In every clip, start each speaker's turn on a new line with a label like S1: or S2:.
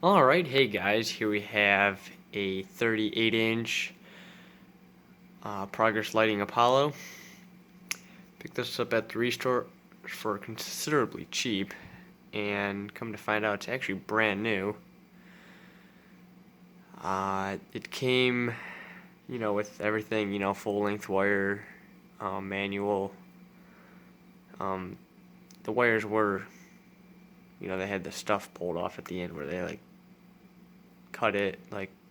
S1: Alright, hey guys, here we have a 38-inch Progress Lighting Apollo. Picked this up at the restore for considerably cheap, and come to find out it's actually brand new. It came, with everything, full length wire, manual. The wires were, they had the stuff pulled off at the end where they cut it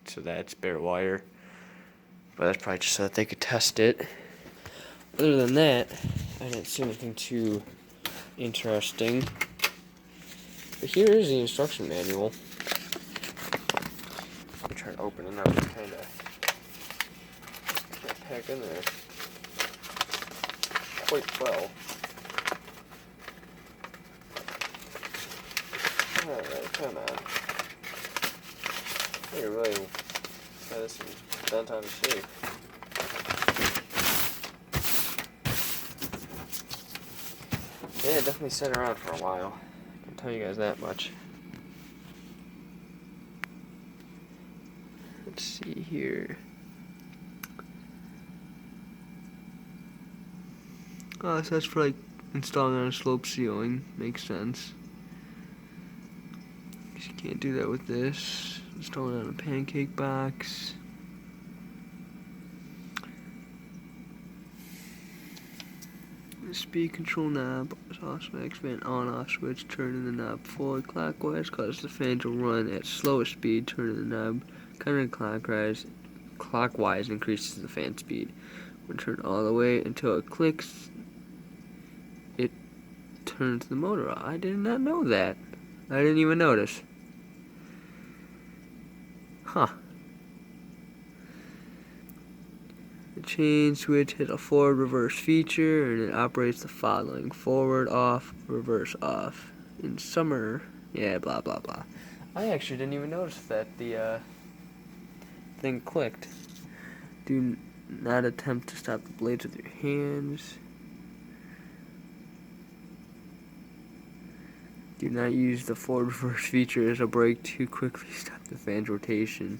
S1: so that it's bare wire. But that's probably just so that they could test it. Other than that, I didn't see anything too interesting. But here is the instruction manual. Let me try to open it now. It's kind of packed in there quite well. Alright, come on. I think I really had this done out of shape. Yeah, it definitely sat around for a while. I can tell you guys that much. Let's see here. Oh, so that's for installing on a slope ceiling. Makes sense. You can't do that with this. Install it on a pancake box. The speed control knob is also activate on-off switch. Turning the knob forward clockwise causes the fan to run at slower speed. Turning the knob counterclockwise increases the fan speed. When turned all the way until it clicks, it turns the motor off. I did not know that. I didn't even notice. Huh. The chain switch has a forward reverse feature, and it operates the following: forward off, reverse off. In summer, yeah, blah blah blah. I actually didn't even notice that the thing clicked. Do not attempt to stop the blades with your hands. Do not use the forward reverse feature as a brake to quickly stop the fan's rotation.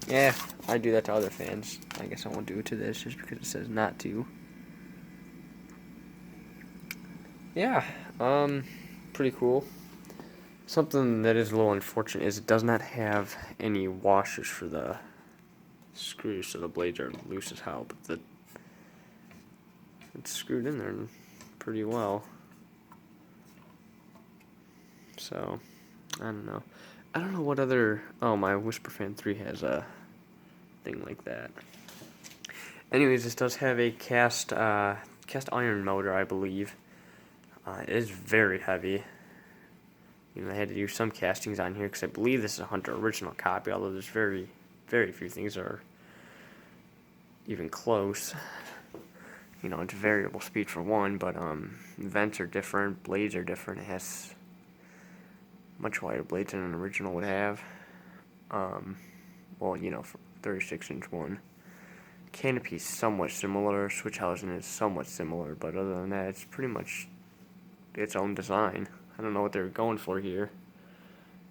S1: Yeah, I do that to other fans. I guess I won't do it to this just because it says not to. Yeah, pretty cool. Something that is a little unfortunate is it does not have any washers for the screws, so the blades are loose as hell, but it's screwed in there pretty well. So, I don't know. I don't know what other... Oh, my Whisperfan 3 has a thing like that. Anyways, this does have a cast iron motor, I believe. It is very heavy. I had to do some castings on here because I believe this is a Hunter original copy, although there's very, very few things that are even close. It's variable speed for one, but vents are different, blades are different. It has much wider blades than an original would have. For 36-inch one. Canopy's somewhat similar, switch housing is somewhat similar, but other than that, it's pretty much its own design. I don't know what they're going for here.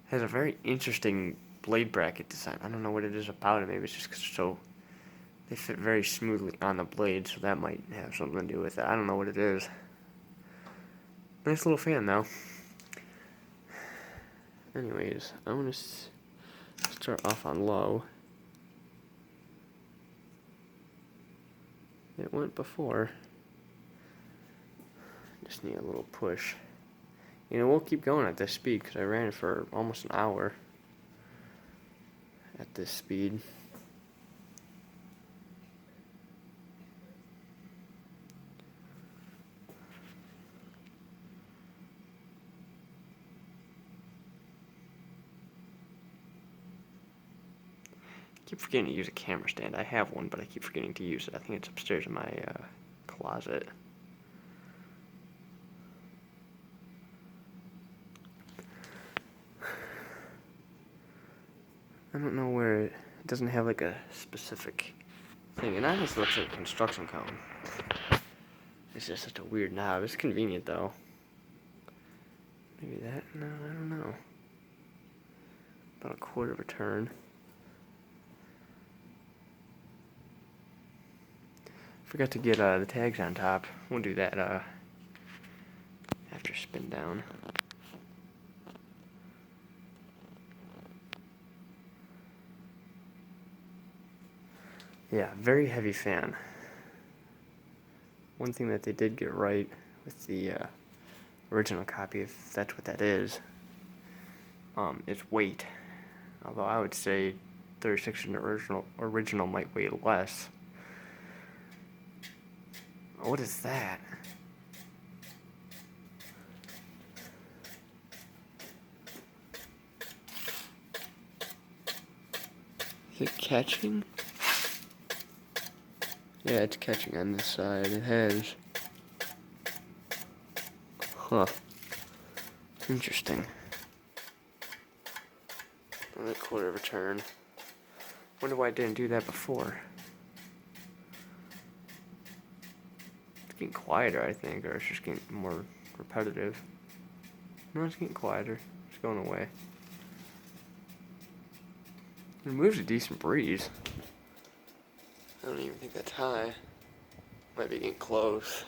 S1: It has a very interesting blade bracket design. I don't know what it is about it. Maybe it's just because they fit very smoothly on the blade, so that might have something to do with it. I don't know what it is. Nice little fan, though. Anyways, I'm going to start off on low. It went before. Just need a little push. We'll keep going at this speed because I ran it for almost an hour at this speed. I keep forgetting to use a camera stand. I have one, but I keep forgetting to use it. I think it's upstairs in my closet. I don't know where it doesn't have a specific thing. And that just looks like a construction cone. It's just such a weird knob. It's convenient though. Maybe that? No, I don't know. about a quarter of a turn. Forgot to get the tags on top. We'll do that after spin down. Yeah, very heavy fan. One thing that they did get right with the original copy, if that's what that is weight. Although I would say 36 inch original might weigh less. What is that? Is it catching? Yeah, it's catching on this side. It has. Huh. Interesting. Another quarter of a turn. Wonder why I didn't do that before. It's getting quieter, I think, or it's just getting more repetitive. No, it's getting quieter. It's going away. It moves a decent breeze. I don't even think that's high. Might be getting close.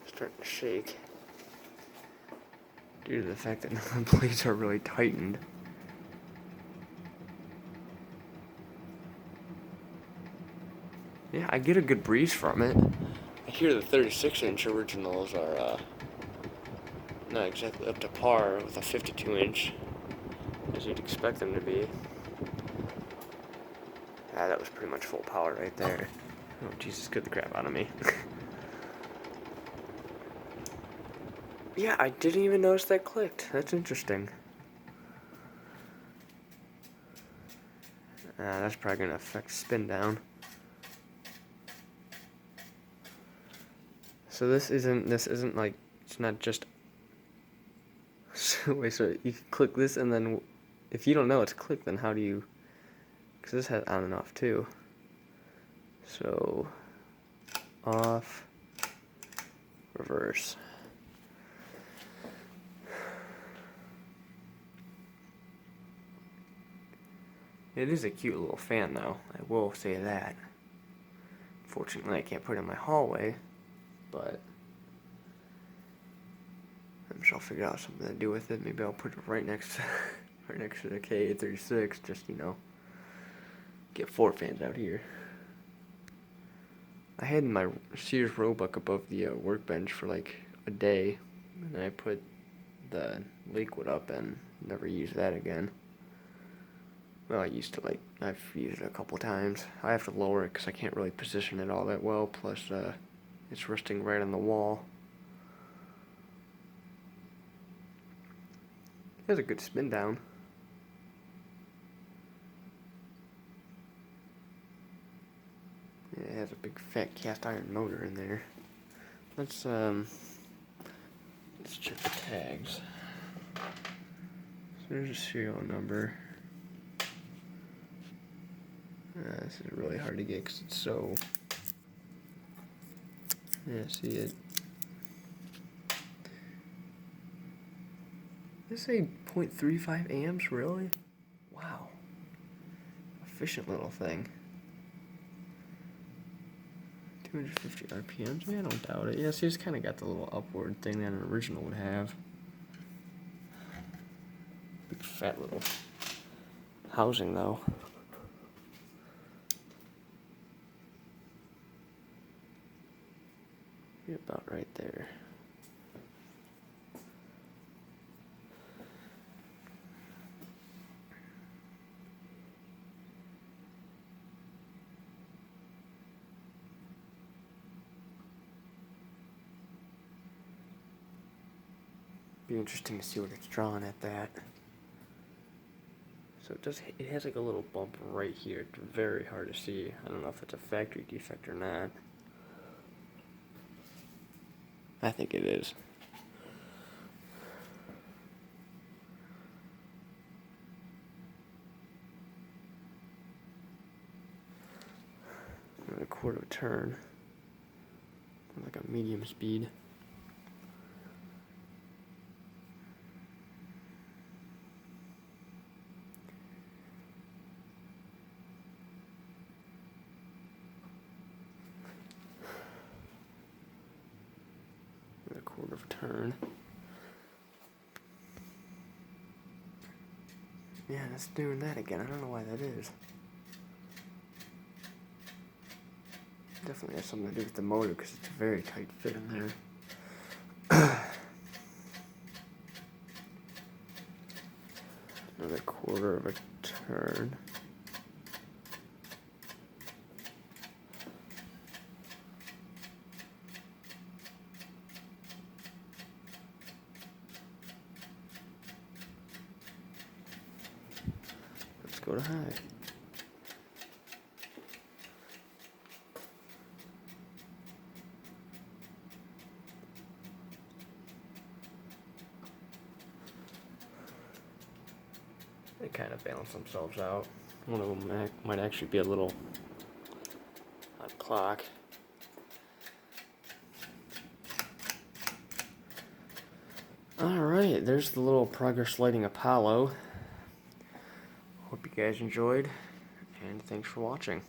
S1: Starting to shake due to the fact that the blades are really tightened. Yeah, I get a good breeze from it. I hear the 36 inch originals are not exactly up to par with a 52 inch, as you'd expect them to be. Ah, that was pretty much full power right there. Oh, Jesus, scared the crap out of me. Yeah, I didn't even notice that clicked. That's interesting. That's probably going to affect spin down. So this isn't like, it's not just, wait, so you can click this and then, if you don't know it's clicked, then how do you, because this has on and off too. So, off, reverse. It is a cute little fan though, I will say that. Fortunately I can't put it in my hallway, but I'm sure I'll figure out something to do with it. Maybe I'll put it right next to the K836, just, get 4 fans out here. I had my Sears Roebuck above the workbench for like a day, and then I put the Lakewood up and never used that again. Well, I've used it a couple times. I have to lower it because I can't really position it all that well, plus it's resting right on the wall. It has a good spin down. Yeah, it has a big fat cast iron motor in there. Let's check the tags. So there's a serial number. This is really hard to get because it's so. Yeah, see it. This say 0.35 amps, really? Wow. Efficient little thing. 250 RPMs? Yeah, I don't doubt it. Yeah, see, it's kind of got the little upward thing that an original would have. Big fat little housing, though. Be about right there. Be interesting to see what it's drawing at that. So it has like a little bump right here. It's very hard to see. I don't know if it's a factory defect or not. I think it is. A quarter of a turn. Like a medium speed. another quarter of a turn. Yeah, it's doing that again. I don't know why that is. Definitely has something to do with the motor because it's a very tight fit in there. Another quarter of a turn. Let's go to high. They kind of balance themselves out. One of them might actually be a little on clock. Alright, there's the little Progress Lighting Apollo. Hope you guys enjoyed, and thanks for watching.